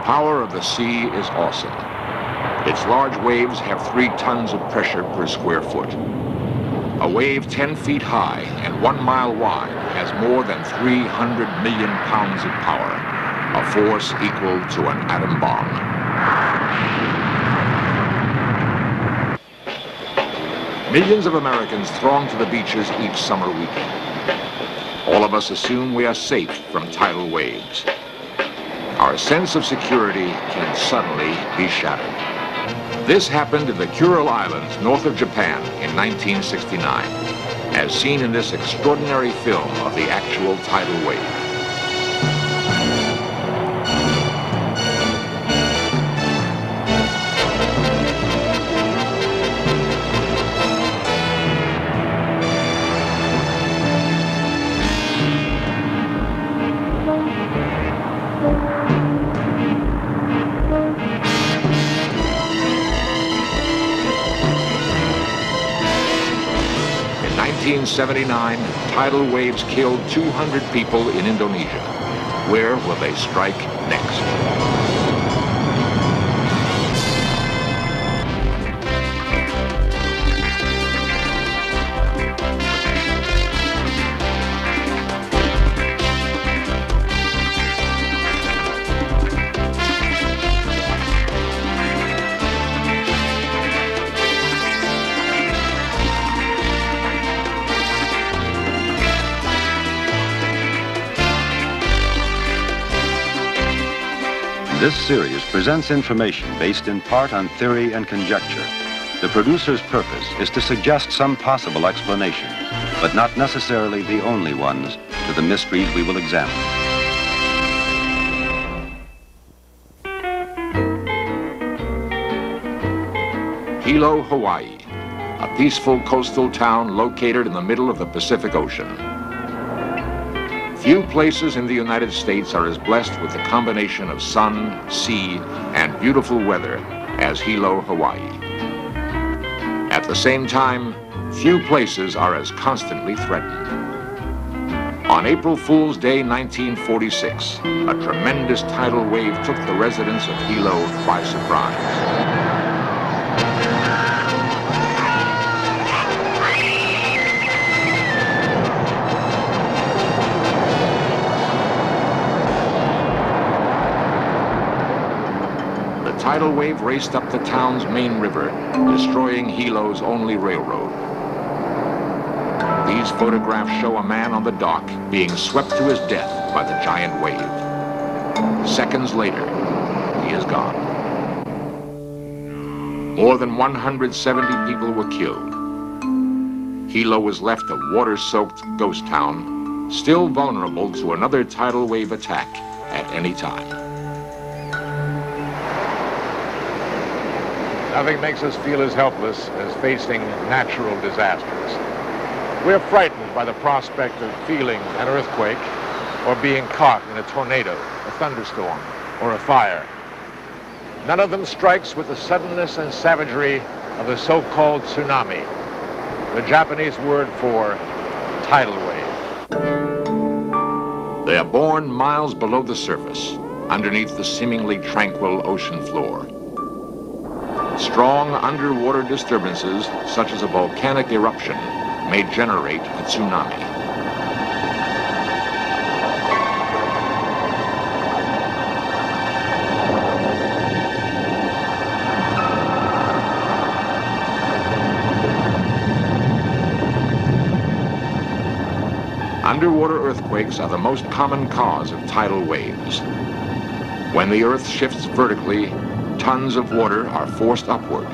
power of the sea is awesome. Its large waves have 3 tons of pressure per square foot. A wave 10 feet high and 1 mile wide has more than 300 million pounds of power, a force equal to an atom bomb. Millions of Americans throng to the beaches each summer weekend. All of us assume we are safe from tidal waves. Our sense of security can suddenly be shattered. This happened in the Kuril Islands north of Japan in 1969, as seen in this extraordinary film of the actual tidal wave. In 1979, tidal waves killed 200 people in Indonesia. Where will they strike next? This series presents information based in part on theory and conjecture. The producer's purpose is to suggest some possible explanations, but not necessarily the only ones, to the mysteries we will examine. Hilo, Hawaii, a peaceful coastal town located in the middle of the Pacific Ocean. Few places in the United States are as blessed with the combination of sun, sea, and beautiful weather as Hilo, Hawaii. At the same time, few places are as constantly threatened. On April Fool's Day 1946, a tremendous tidal wave took the residents of Hilo by surprise. The tidal wave raced up the town's main river, destroying Hilo's only railroad. These photographs show a man on the dock being swept to his death by the giant wave. Seconds later, he is gone. More than 170 people were killed. Hilo was left a water-soaked ghost town, still vulnerable to another tidal wave attack at any time. Nothing makes us feel as helpless as facing natural disasters. We're frightened by the prospect of feeling an earthquake or being caught in a tornado, a thunderstorm, or a fire. None of them strikes with the suddenness and savagery of the so-called tsunami, the Japanese word for tidal wave. They are born miles below the surface, underneath the seemingly tranquil ocean floor. Strong underwater disturbances, such as a volcanic eruption, may generate a tsunami. Underwater earthquakes are the most common cause of tidal waves. When the Earth shifts vertically, tons of water are forced upward.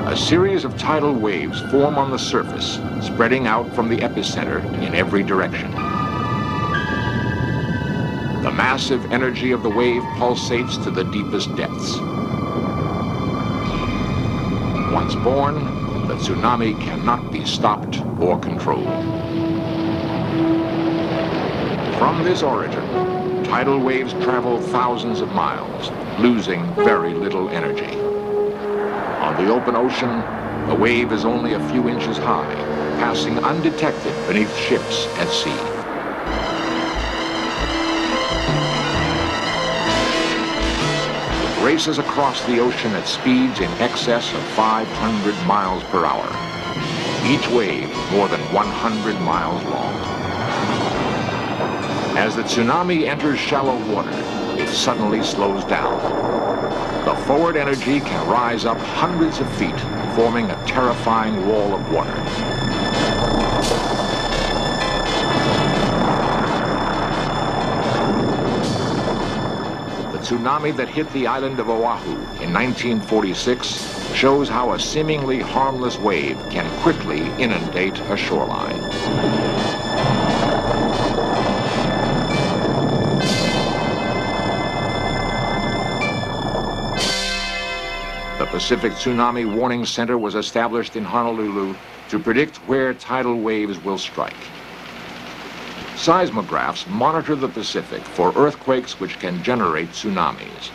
A series of tidal waves form on the surface, spreading out from the epicenter in every direction. The massive energy of the wave pulsates to the deepest depths. Once born, the tsunami cannot be stopped or controlled. From this origin, tidal waves travel thousands of miles, losing very little energy. On the open ocean, the wave is only a few inches high, passing undetected beneath ships at sea. races across the ocean at speeds in excess of 500 miles per hour, each wave more than 100 miles long. As the tsunami enters shallow water, it suddenly slows down. The forward energy can rise up hundreds of feet, forming a terrifying wall of water. The tsunami that hit the island of Oahu in 1946 shows how a seemingly harmless wave can quickly inundate a shoreline. The Pacific Tsunami Warning Center was established in Honolulu to predict where tidal waves will strike. Seismographs monitor the Pacific for earthquakes which can generate tsunamis.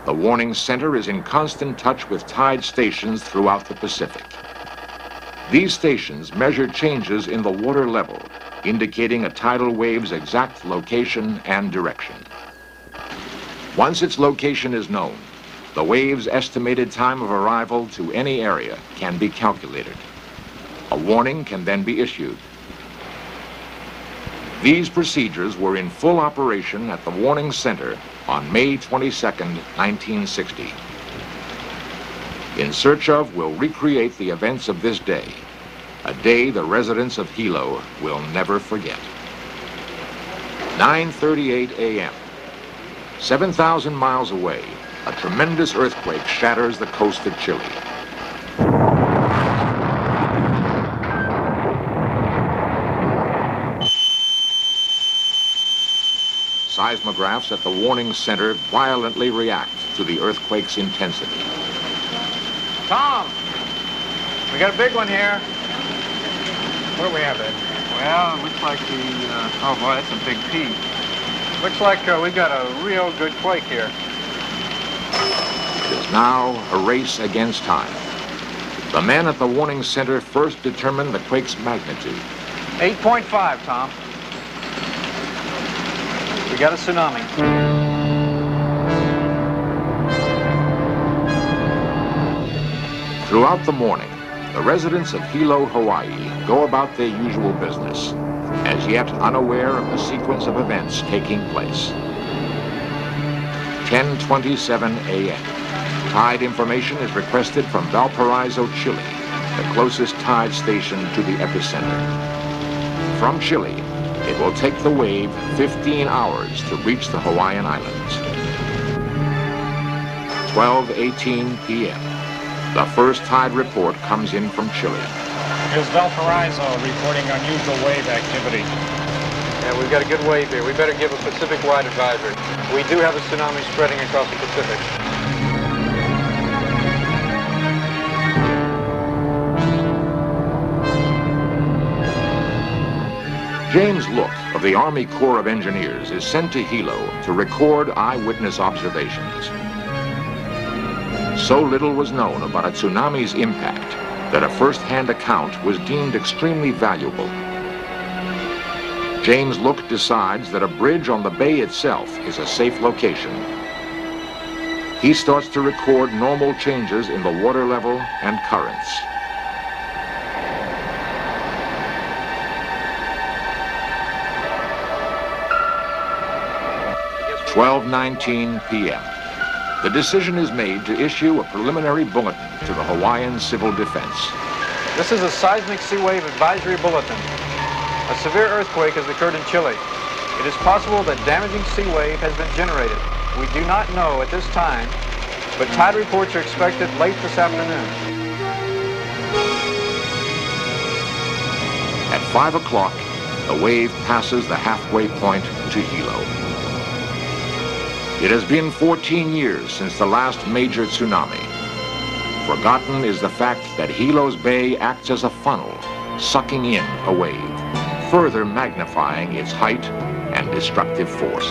The Warning Center is in constant touch with tide stations throughout the Pacific. These stations measure changes in the water level, indicating a tidal wave's exact location and direction. Once its location is known, the wave's estimated time of arrival to any area can be calculated. A warning can then be issued. These procedures were in full operation at the Warning Center on May 22, 1960. In Search Of will recreate the events of this day, a day the residents of Hilo will never forget. 9:38 a.m. 7,000 miles away, a tremendous earthquake shatters the coast of Chile. Seismographs at the Warning Center violently react to the earthquake's intensity. Tom, we got a big one here. What do we have there? Well, it looks like oh boy, that's a big peak. Looks like we got a real good quake here. It is now a race against time. The men at the Warning Center first determined the quake's magnitude. 8.5, Tom. We got a tsunami. Throughout the morning, the residents of Hilo, Hawaii go about their usual business, as yet unaware of the sequence of events taking place. 10:27 a.m. Tide information is requested from Valparaiso, Chile, the closest tide station to the epicenter. From Chile, it will take the wave 15 hours to reach the Hawaiian Islands. 12:18 p.m. The first tide report comes in from Chile. Here's Valparaiso reporting unusual wave activity. Yeah, we've got a good wave here. We better give a Pacific-wide advisory. We do have a tsunami spreading across the Pacific. James Look of the Army Corps of Engineers is sent to Hilo to record eyewitness observations. So little was known about a tsunami's impact that a first-hand account was deemed extremely valuable. James Look decides that a bridge on the bay itself is a safe location. He starts to record normal changes in the water level and currents. 12:19 p.m. The decision is made to issue a preliminary bulletin to the Hawaiian Civil Defense. This is a seismic sea wave advisory bulletin. A severe earthquake has occurred in Chile. It is possible that damaging sea wave has been generated. We do not know at this time, but tide reports are expected late this afternoon. At 5 o'clock, the wave passes the halfway point to Hilo. It has been 14 years since the last major tsunami. Forgotten is the fact that Hilo's bay acts as a funnel, sucking in a wave, further magnifying its height and destructive force.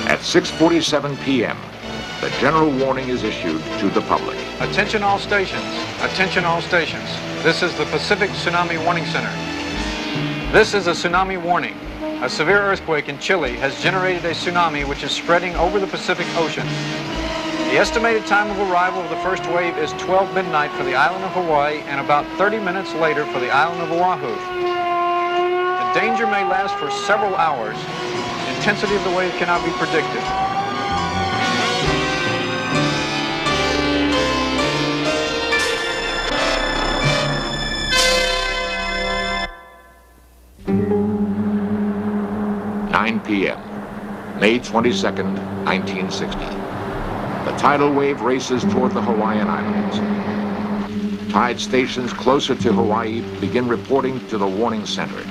At 6:47 p.m., the general warning is issued to the public. Attention all stations. Attention all stations. This is the Pacific Tsunami Warning Center. This is a tsunami warning. A severe earthquake in Chile has generated a tsunami which is spreading over the Pacific Ocean. The estimated time of arrival of the first wave is 12 midnight for the island of Hawaii and about 30 minutes later for the island of Oahu. The danger may last for several hours. The intensity of the wave cannot be predicted. p.m., May 22nd, 1960. The tidal wave races toward the Hawaiian Islands. Tide stations closer to Hawaii begin reporting to the warning center.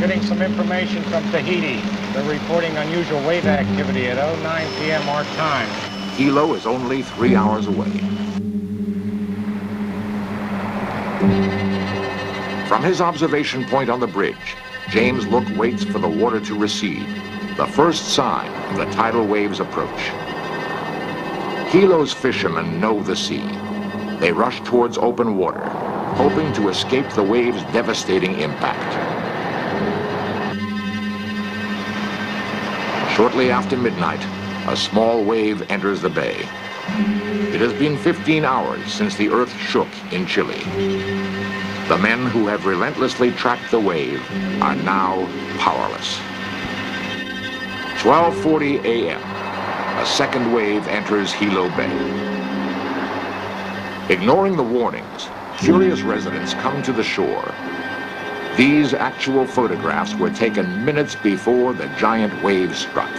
Getting some information from Tahiti. They're reporting unusual wave activity at 09 p.m. our time. Hilo is only 3 hours away. From his observation point on the bridge, James Look waits for the water to recede, the first sign of the tidal wave's approach. Hilo's fishermen know the sea. They rush towards open water, hoping to escape the wave's devastating impact. Shortly after midnight, a small wave enters the bay. It has been 15 hours since the earth shook in Chile. The men who have relentlessly tracked the wave are now powerless. 12:40 a.m., a second wave enters Hilo Bay. Ignoring the warnings, curious residents come to the shore. These actual photographs were taken minutes before the giant wave struck.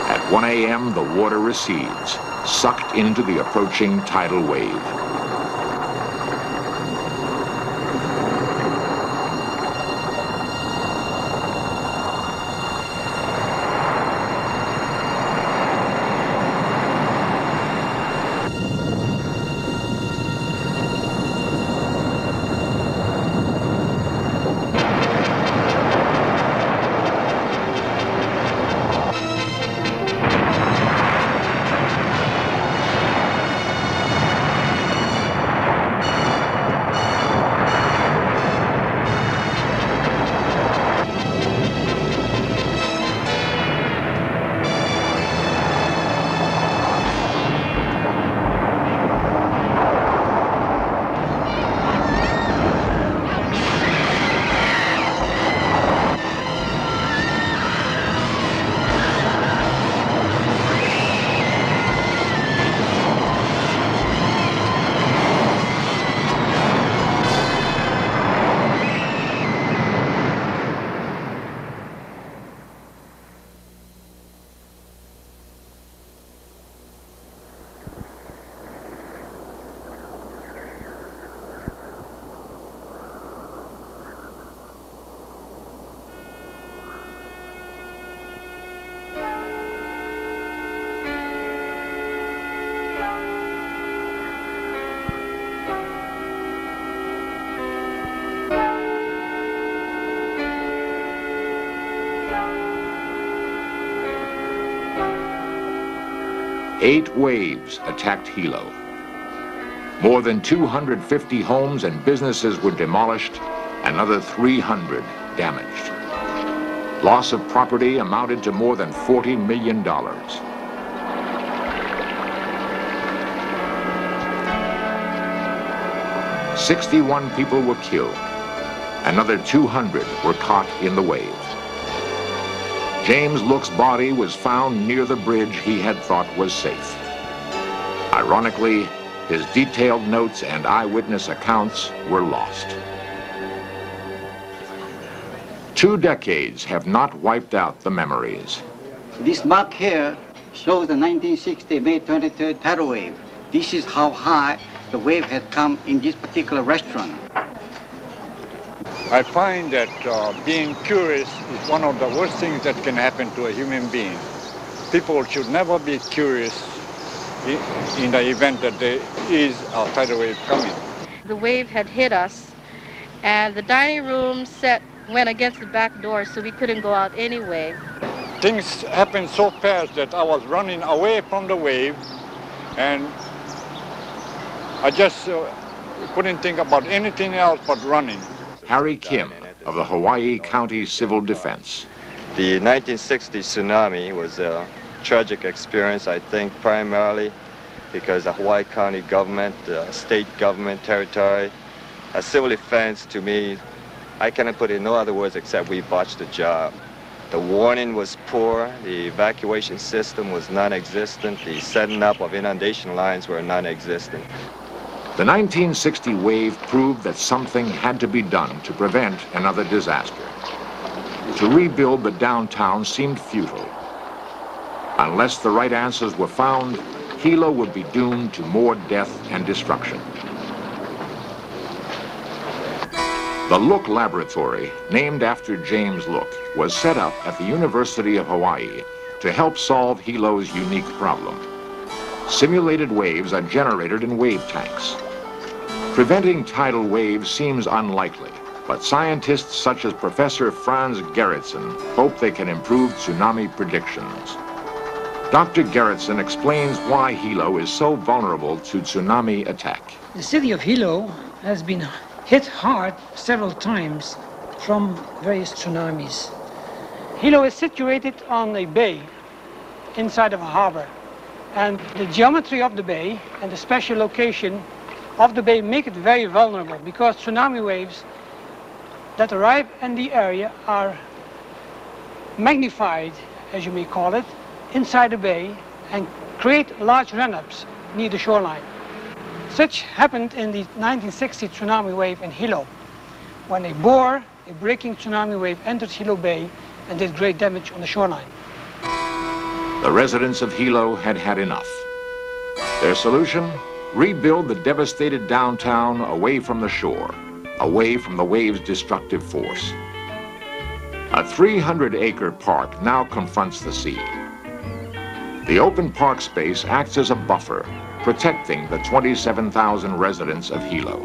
At 1 a.m., the water recedes, sucked into the approaching tidal wave. Eight waves attacked Hilo. More than 250 homes and businesses were demolished, another 300 damaged. Loss of property amounted to more than $40 million. 61 people were killed. Another 200 were caught in the wave. James Look's body was found near the bridge he had thought was safe. Ironically, his detailed notes and eyewitness accounts were lost. 2 decades have not wiped out the memories. This mark here shows the 1960 May 23rd tidal wave. This is how high the wave had come in this particular restaurant. I find that being curious is one of the worst things that can happen to a human being. People should never be curious in the event that there is a tidal wave coming. the wave had hit us, and the dining room set went against the back door, so we couldn't go out anyway. Things happened so fast that I was running away from the wave, and I just couldn't think about anything else but running. Harry Kim of the Hawaii County Civil Defense. The 1960 tsunami was a tragic experience, I think, primarily because the Hawaii County government, the state government, territory, civil defense, to me, I cannot put it in no other words except we botched the job. The warning was poor, the evacuation system was non-existent, the setting up of inundation lines were non-existent. The 1960 wave proved that something had to be done to prevent another disaster. To rebuild the downtown seemed futile. Unless the right answers were found, Hilo would be doomed to more death and destruction. The Look Laboratory, named after James Look, was set up at the University of Hawaii to help solve Hilo's unique problem. Simulated waves are generated in wave tanks. Preventing tidal waves seems unlikely, but scientists such as Professor Franz Gerritsen hope they can improve tsunami predictions. Dr. Gerritsen explains why Hilo is so vulnerable to tsunami attack. The city of Hilo has been hit hard several times from various tsunamis. Hilo is situated on a bay inside of a harbor, and the geometry of the bay and the special location of the bay make it very vulnerable because tsunami waves that arrive in the area are magnified, as you may call it, inside the bay and create large run-ups near the shoreline. Such happened in the 1960 tsunami wave in Hilo, when a breaking tsunami wave entered Hilo Bay and did great damage on the shoreline. The residents of Hilo had had enough. Their solution? Rebuild the devastated downtown away from the shore, away from the wave's destructive force. A 300-acre park now confronts the sea. The open park space acts as a buffer, protecting the 27,000 residents of Hilo.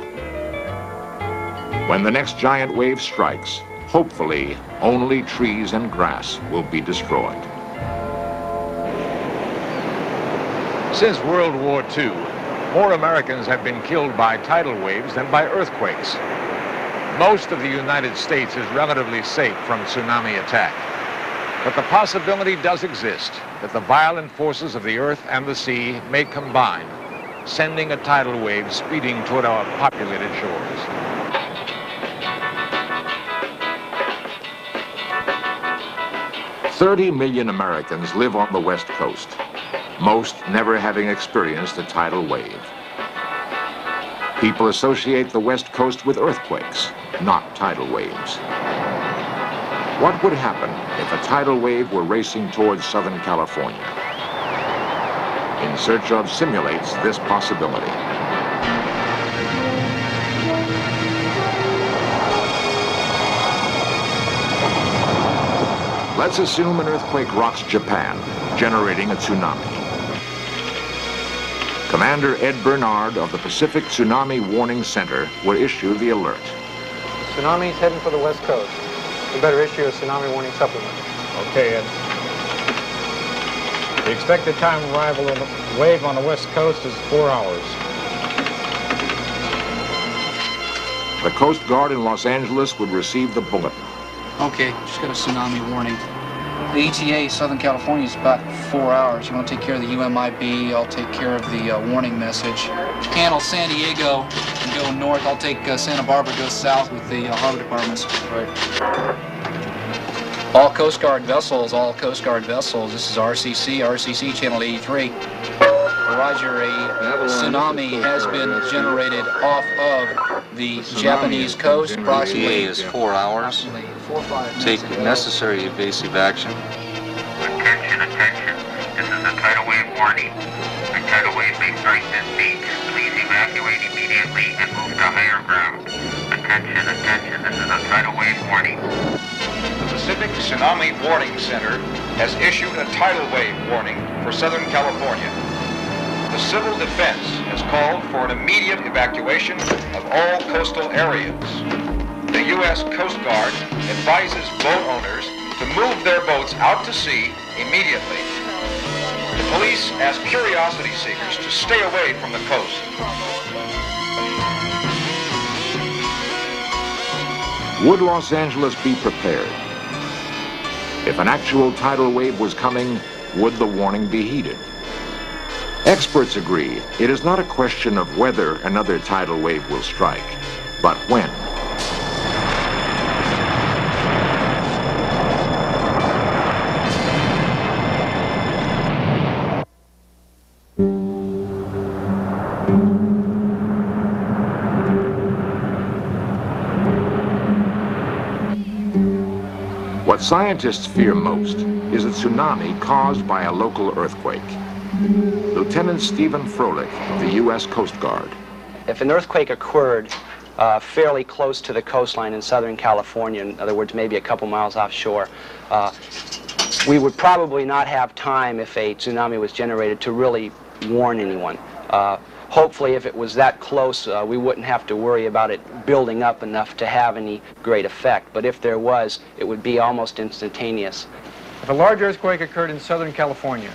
When the next giant wave strikes, hopefully only trees and grass will be destroyed. Since World War II, more Americans have been killed by tidal waves than by earthquakes. Most of the United States is relatively safe from tsunami attack. But the possibility does exist that the violent forces of the earth and the sea may combine, sending a tidal wave speeding toward our populated shores. "30 million Americans live on the West Coast, most never having experienced a tidal wave. People associate the West Coast with earthquakes, not tidal waves. What would happen if a tidal wave were racing towards Southern California? In Search Of simulates this possibility. Let's assume an earthquake rocks Japan, generating a tsunami. Commander Ed Bernard of the Pacific Tsunami Warning Center will issue the alert. Tsunami's heading for the West Coast. We better issue a tsunami warning supplement. Okay, Ed. The expected time of arrival of the wave on the West Coast is 4 hours. The Coast Guard in Los Angeles would receive the bulletin. Okay, just got a tsunami warning. The ETA, Southern California, is about 4 hours. You want to take care of the UMIB, I'll take care of the warning message. Handle San Diego and go north. I'll take Santa Barbara, go south with the harbor departments. Right. All Coast Guard vessels, this is RCC channel 83. Roger, a tsunami has been generated off of the Japanese coast. Approximately is 4 hours. 4 or 5 Take necessary evasive action. Attention. This is a tidal wave warning. A tidal wave may strike this beach. Please evacuate immediately and move to higher ground. Attention. This is a tidal wave warning. The Pacific Tsunami Warning Center has issued a tidal wave warning for Southern California. the Civil Defense has called for an immediate evacuation of all coastal areas. The U.S. Coast Guard advises boat owners to move their boats out to sea immediately. The police ask curiosity seekers to stay away from the coast. Would Los Angeles be prepared? If an actual tidal wave was coming, would the warning be heeded? Experts agree it is not a question of whether another tidal wave will strike, but when. What scientists fear most is a tsunami caused by a local earthquake. Lieutenant Stephen Froelich of the U.S. Coast Guard. If an earthquake occurred fairly close to the coastline in Southern California, in other words, maybe a couple miles offshore, we would probably not have time if a tsunami was generated to really warn anyone. Hopefully, if it was that close, we wouldn't have to worry about it building up enough to have any great effect. But if there was, it would be almost instantaneous. If a large earthquake occurred in Southern California,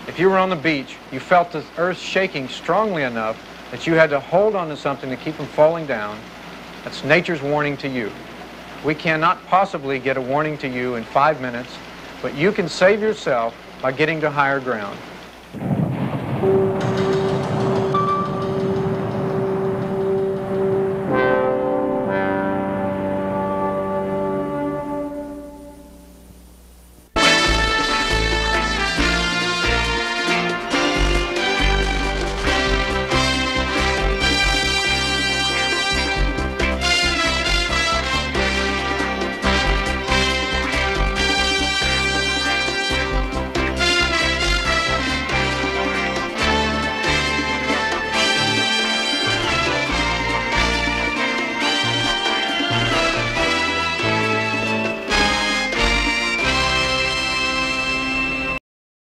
if you were on the beach, you felt the earth shaking strongly enough that you had to hold on to something to keep from falling down, that's nature's warning to you. We cannot possibly get a warning to you in 5 minutes, but you can save yourself by getting to higher ground.